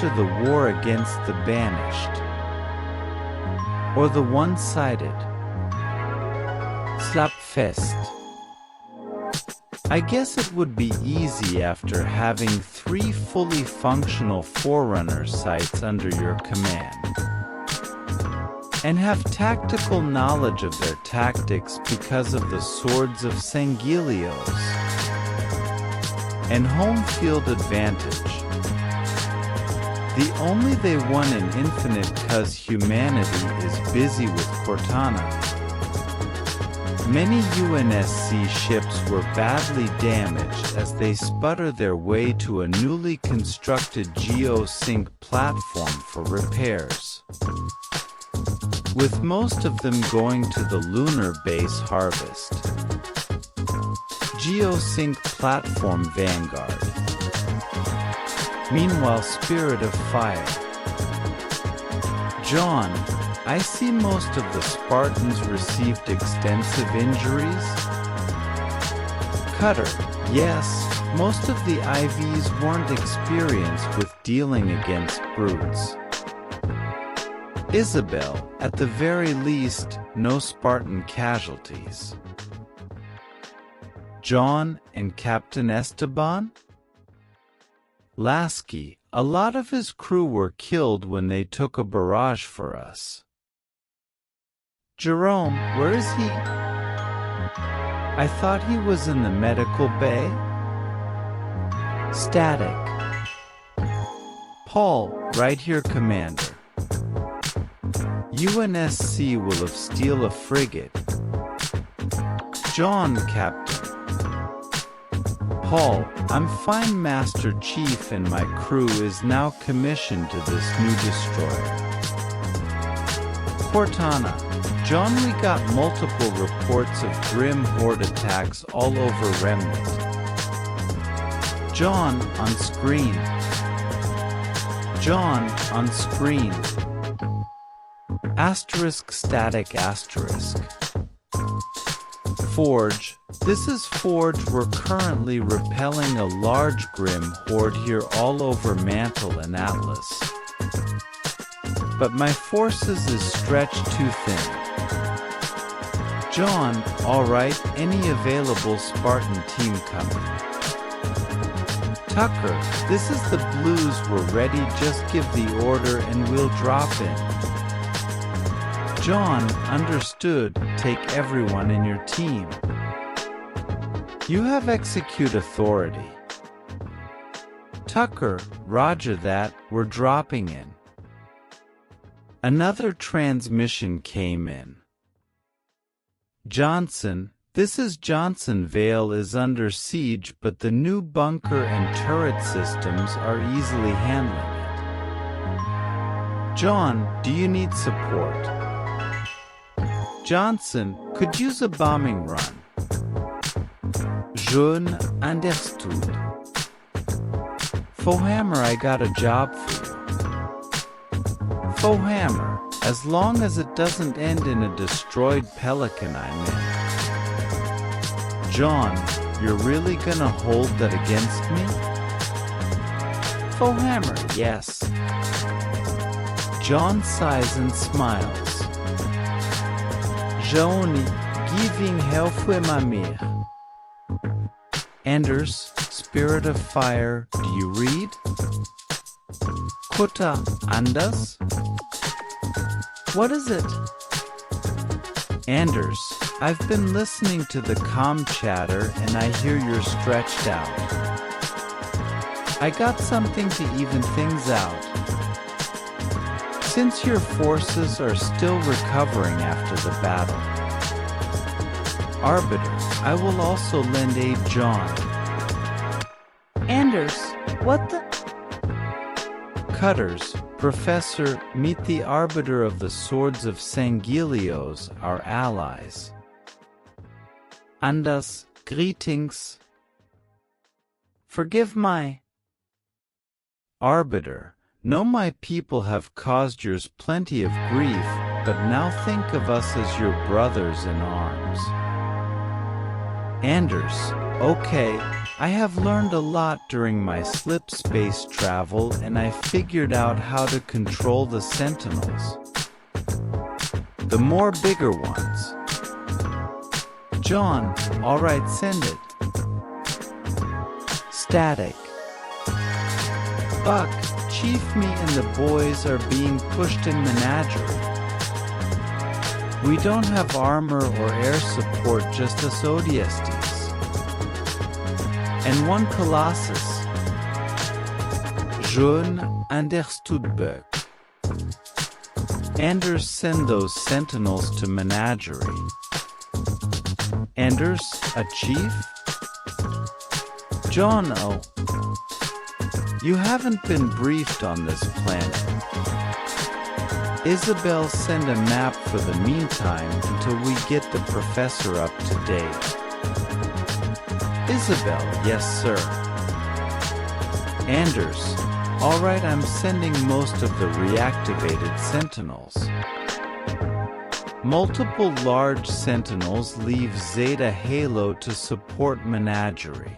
enter the war against the banished, or the one-sided Slapfest. I guess it would be easy after having 3 fully functional Forerunner sites under your command, and have tactical knowledge of their tactics because of the Swords of Sangelios, and home field advantage. The only they won in Infinite cause humanity is busy with Cortana. Many UNSC ships were badly damaged as they sputter their way to a newly constructed geosync platform for repairs, with most of them going to the lunar base Harvest. Geosync platform Vanguard. Meanwhile, Spirit of Fire. Jaune, I see most of the Spartans received extensive injuries. Cutter, yes, most of the IVs weren't experienced with dealing against brutes. Isabel, at the very least, no Spartan casualties. Jaune and Captain Esteban? Lasky, a lot of his crew were killed when they took a barrage for us. Jerome, where is he? I thought he was in the medical bay? Static. Paul, right here, Commander. UNSC will have steal a frigate. Jaune, Captain. Paul, I'm fine. Master Chief and my crew is now commissioned to this new destroyer. Cortana, Jaune, we got multiple reports of grim horde attacks all over Remnant. Jaune, on screen. Jaune, on screen. Asterisk static asterisk. Forge, this is Forge. We're currently repelling a large grim horde here all over Mantle and Atlas. But my forces is stretched too thin. Jaune, alright, any available Spartan team coming? Tucker, this is the Blues, we're ready, just give the order and we'll drop in. Jaune, understood, take everyone in your team. You have execute authority. Tucker, roger that, we're dropping in. Another transmission came in. Johnson, this is Johnson. Vale is under siege, but the new bunker and turret systems are easily handling it. Jaune, do you need support? Johnson, could use a bombing run. Jaune, understood. Fohammer, I got a job for you. Fohammer, as long as it doesn't end in a destroyed pelican, I'm in. Jaune, you're really gonna hold that against me? Fohammer, yes. Jaune sighs and smiles. Jaune, giving help with my mare. Anders, Spirit of Fire, do you read? Kutta, Anders? What is it? Anders, I've been listening to the comm chatter and I hear you're stretched out. I got something to even things out. Since your forces are still recovering after the battle, Arbiter, I will also lend aid. Jaune. Anders, what the? Cutters, Professor, meet the Arbiter of the Swords of Sangelios, our allies. Anders, greetings. Forgive my... Arbiter, know my people have caused yours plenty of grief, but now think of us as your brothers in arms. Anders, Okay, I have learned a lot during my slip space travel and I figured out how to control the sentinels. The more bigger ones. Jaune, alright, send it. Static. Buck, Chief, me and the boys are being pushed in Menagerie. We don't have armor or air support, just us ODSTs. And one Colossus. Jaune Arc. Anders, send those sentinels to Menagerie. Anders, a chief? Jaune, oh. You haven't been briefed on this planet. Isabel, send a map for the meantime until we get the professor up to date. Isabel, yes sir. Anders, alright, I'm sending most of the reactivated sentinels. Multiple large sentinels leave Zeta Halo to support Menagerie.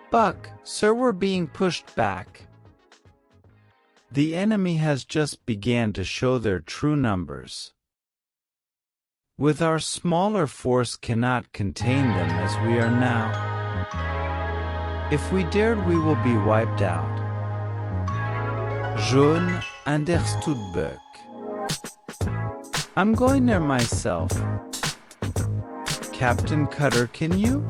Buck, sir, we're being pushed back. The enemy has just began to show their true numbers. With our smaller force cannot contain them as we are now. If we dared, we will be wiped out. Jaune Arc. I'm going there myself. Captain Cutter, can you?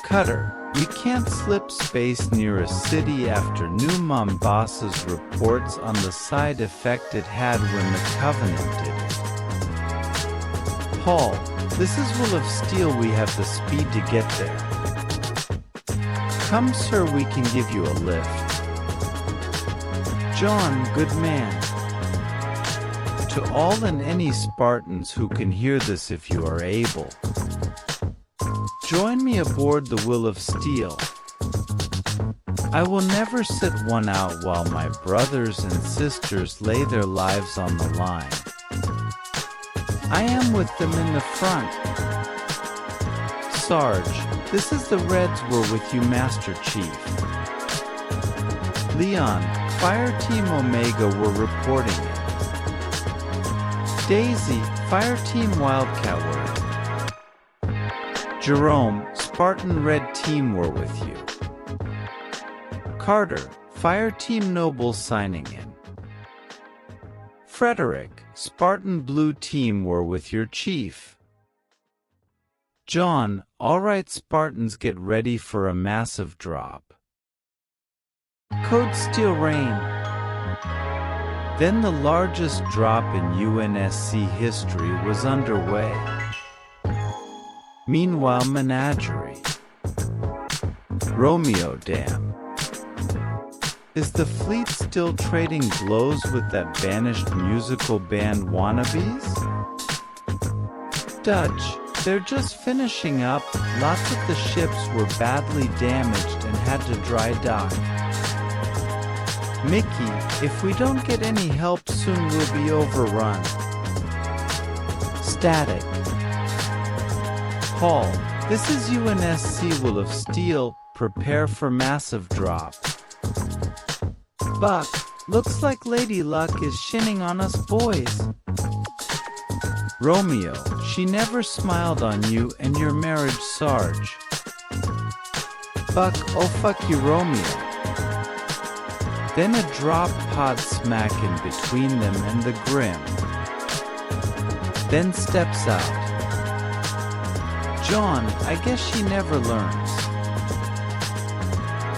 Cutter, we can't slip space near a city after New Mombasa's reports on the side effect it had when the Covenant did it. Paul, this is Will of Steel, we have the speed to get there. Come sir, we can give you a lift. Jaune, good man. To all and any Spartans who can hear this, if you are able, join me aboard the Will of Steel. I will never sit one out while my brothers and sisters lay their lives on the line. I am with them in the front. Sarge, this is the Reds, we're with you, Master Chief. Leon, Fire Team Omega, we're reporting it. Daisy, Fire Team Wildcat, we're. Jerome, Spartan Red Team, we're with you. Carter, Fire Team Noble, signing in. Frederick, Spartan Blue Team, we're with your chief. Jaune, alright Spartans, get ready for a massive drop. Code Steel Rain. Then the largest drop in UNSC history was underway. Meanwhile, Menagerie. Romeo, damn. Is the fleet still trading blows with that banished musical band wannabes? Dutch, they're just finishing up. Lots of the ships were badly damaged and had to dry dock. Mickey, if we don't get any help soon, we'll be overrun. Static. Paul, this is UNSC Will of Steel. Prepare for massive drop. Buck, looks like Lady Luck is shinning on us boys. Romeo, she never smiled on you and your marriage, Sarge. Buck, oh fuck you, Romeo. Then a drop pod smack in between them and the Grim. Then steps out. Jaune, I guess she never learns.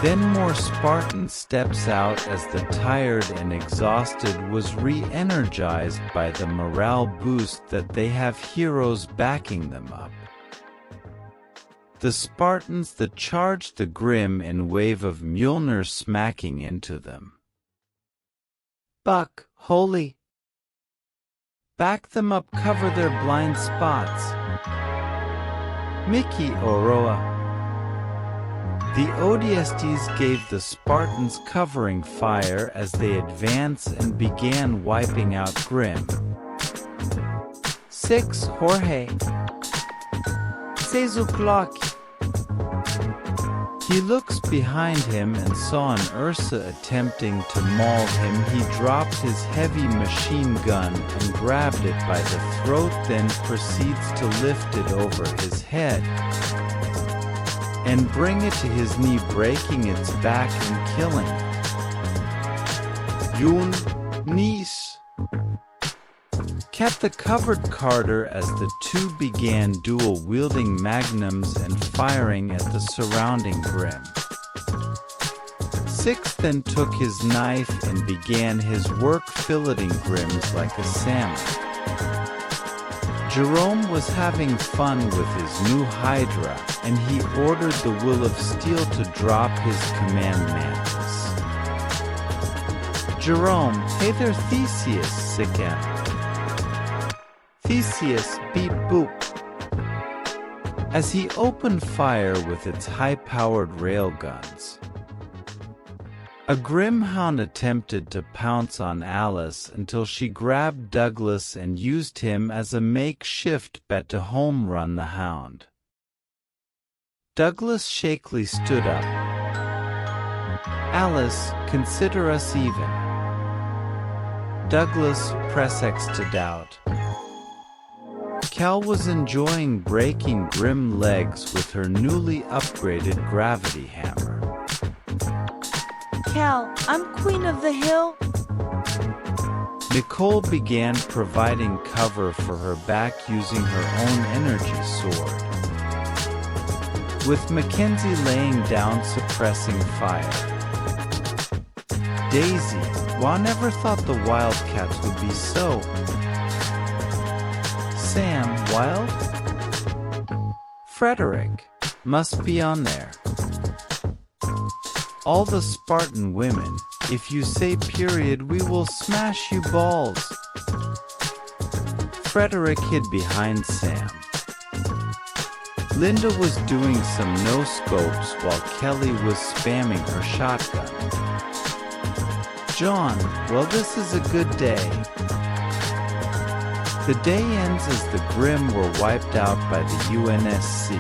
Then more Spartan steps out as the tired and exhausted was re-energized by the morale boost that they have heroes backing them up. The Spartans that charged the Grim in wave of Mjolnir smacking into them. Buck, holy. Back them up, cover their blind spots. Mickey, Oroa. The ODSTs gave the Spartans covering fire as they advanced and began wiping out Grim. 6. Jorge. 6 o'clock. He looks behind him and saw an Ursa attempting to maul him. He dropped his heavy machine gun and grabbed it by the throat, then proceeds to lift it over his head and bring it to his knee, breaking its back and killing it. Jaune kept the covered Carter as the two began dual-wielding magnums and firing at the surrounding Grim. 6 then took his knife and began his work filleting Grims like a salmon. Jerome was having fun with his new Hydra, and he ordered the Will of Steel to drop his command mantis. Jerome, hey there Theseus, sick animal. Theseus beep boop as he opened fire with its high-powered railguns. A Grim Hound attempted to pounce on Alice until she grabbed Douglas and used him as a makeshift bet to home run the Hound. Douglas shakily stood up. Alice, consider us even. Douglas, press X to doubt. Cal was enjoying breaking Grim legs with her newly upgraded gravity hammer. Cal, I'm queen of the hill. Nicole began providing cover for her back using her own energy sword, with Mackenzie laying down suppressing fire. Daisy, well, I never thought the Wildcats would be so. Sam, Wild? Frederick, must be on there. All the Spartan women, if you say period we will smash you balls. Frederick hid behind Sam. Linda was doing some no-scopes while Kelly was spamming her shotgun. John, well this is a good day. The day ends as the Grim were wiped out by the UNSC.